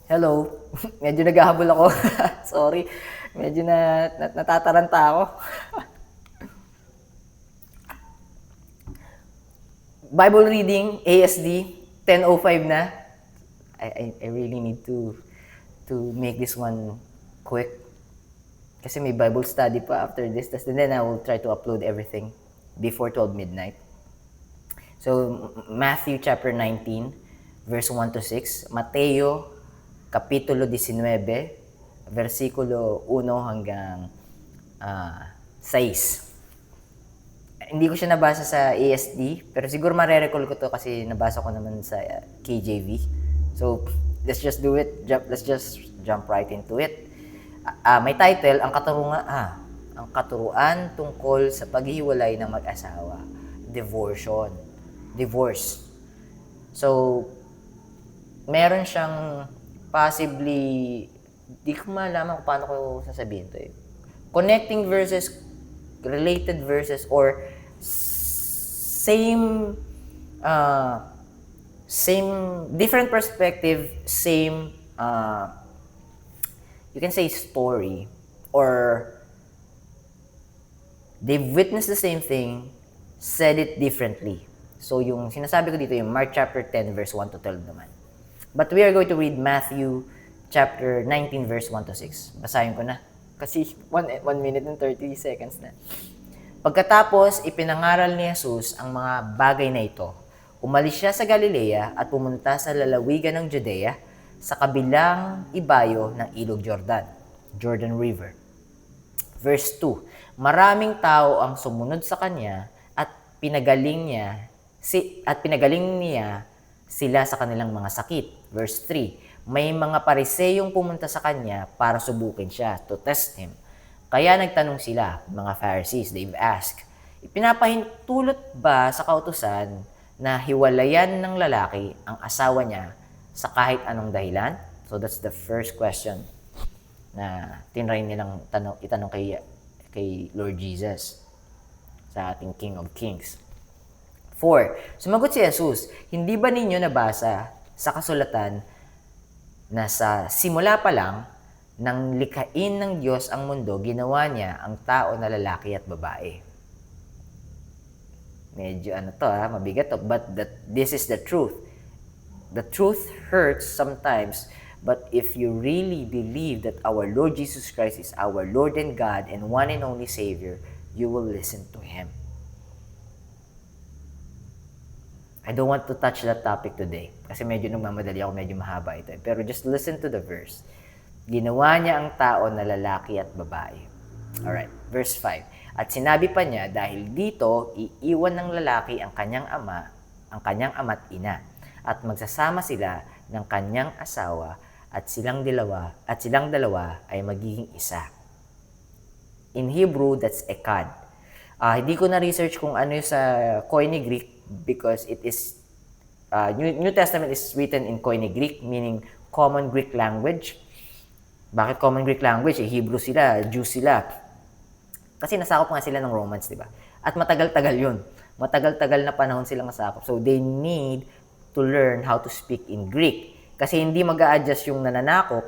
Hello. Medyo naghahabol ako. Sorry. Medyo natataranta ako. Bible reading, ASD, 10:05 na. I really need to make this one quick. Kasi may Bible study pa after this. And then I will try to upload everything before 12 midnight. So, Matthew chapter 19, verse 1 to 6. Mateo, kapitulo 19, versikulo 1 hanggang 6. Hindi ko siya nabasa sa ASD, pero siguro mare-recall ko to kasi nabasa ko naman sa KJV. So, let's just do it. Let's just jump right into it. May title, ang katuruan tungkol sa paghihiwalay ng mag-asawa. Divorce. So, meron siyang possibly, di ko malaman kung paano ko sasabihin to eh. Connecting verses, related verses, or same, different perspective, same, you can say story, or they've witnessed the same thing, said it differently. So, yung sinasabi ko dito, yung Mark chapter 10, verse 1 to 12 naman. But we are going to read Matthew chapter 19, verse 1 to 6. Basahin ko na. Kasi 1 minute and 30 seconds na. Pagkatapos, ipinangaral ni Jesus ang mga bagay na ito. Umalis siya sa Galilea at pumunta sa lalawigan ng Judea sa kabilang ibayo ng Ilog Jordan River. Verse 2. Maraming tao ang sumunod sa kanya at pinagaling niya sila sa kanilang mga sakit. Verse 3, may mga pariseyong pumunta sa kanya para subukin siya, to test him. Kaya nagtanong sila, mga Pharisees, they've asked, ipinapahintulot ba sa kautusan na hiwalayan ng lalaki ang asawa niya sa kahit anong dahilan? So that's the first question na tinry nilang itanong kay Lord Jesus, sa ating King of Kings. 4. Sumagot si Jesus, hindi ba ninyo nabasa sa kasulatan na sa simula pa lang, nang likhain ng Diyos ang mundo, ginawa niya ang tao na lalaki at babae. Medyo mabigat to, but this is the truth. The truth hurts sometimes, but if you really believe that our Lord Jesus Christ is our Lord and God and one and only Savior, you will listen to Him. I don't want to touch that topic today kasi medyo nagmamadali ako, medyo mahaba ito. Pero just listen to the verse. Ginawa niya ang tao na lalaki at babae. Alright, verse 5. At sinabi pa niya, dahil dito, iiwan ng lalaki ang kanyang ama't ina, at magsasama sila ng kanyang asawa, at silang dalawa ay magiging isa. In Hebrew, that's ekad. Hindi ko na-research kung ano yung sa Koine Greek, because it is New Testament is written in Koine Greek, meaning common Greek language. Bakit common Greek language? Hebrew sila, Jews sila. Kasi nasakop nga sila ng Romans, di ba? At matagal-tagal yun. Matagal-tagal na panahon silang nasakop. So they need to learn how to speak in Greek. Kasi hindi mag-a-adjust yung nananakop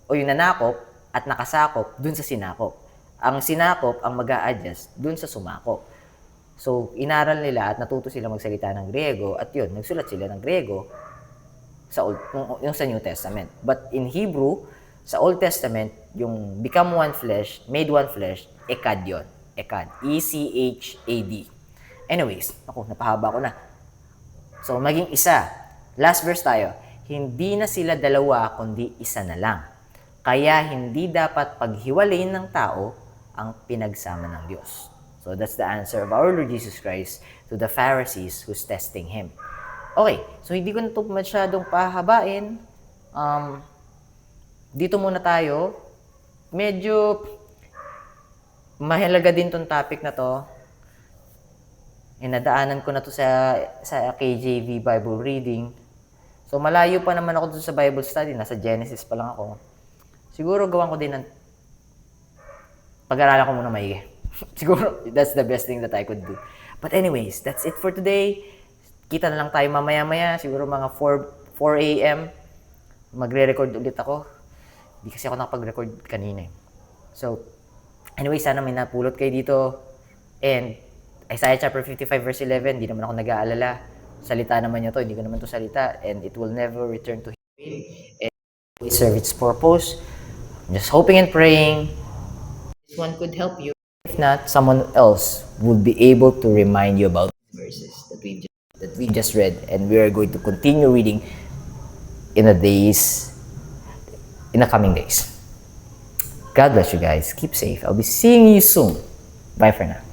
o yung nanakop at nakasakop dun sa sinakop. Ang sinakop ang mag-a-adjust dun sa sumakop. So, inaral nila at natuto sila magsalita ng Griego at yun, nagsulat sila ng Griego yung sa New Testament. But in Hebrew, sa Old Testament, yung become one flesh, made one flesh, ekad yun. Ekad. E-C-H-A-D. Anyways, napahaba ko na. So, maging isa. Last verse tayo. Hindi na sila dalawa, kundi isa na lang. Kaya hindi dapat paghiwalayin ng tao ang pinagsama ng Diyos. So that's the answer of our Lord Jesus Christ to the Pharisees who's testing Him. Okay, so hindi ko na ito masyadong pahabain. Dito muna tayo. Medyo mahalaga din tong topic na to. Inadaanan ko na to sa KJV Bible reading. So malayo pa naman ako dun sa Bible study. Nasa Genesis pa lang ako. Siguro gawan ko din ng pag-aralan ko muna maigi. Siguro, that's the best thing that I could do. But anyways, that's it for today. Kita na lang tayo mamaya-maya. Siguro mga 4 a.m. magre-record ulit ako. Hindi kasi ako nakapag-record kanina eh. So, anyway, sana may napulot kayo dito. And, Isaiah chapter 55 verse 11, hindi naman ako nag-aalala. Salita naman niya to, hindi ko naman to salita. And it will never return to Him. And it will serve its purpose. I'm just hoping and praying this one could help you. If not, someone else would be able to remind you about verses that we just read. And we are going to continue reading in the coming days. God bless you guys. Keep safe. I'll be seeing you soon. Bye for now.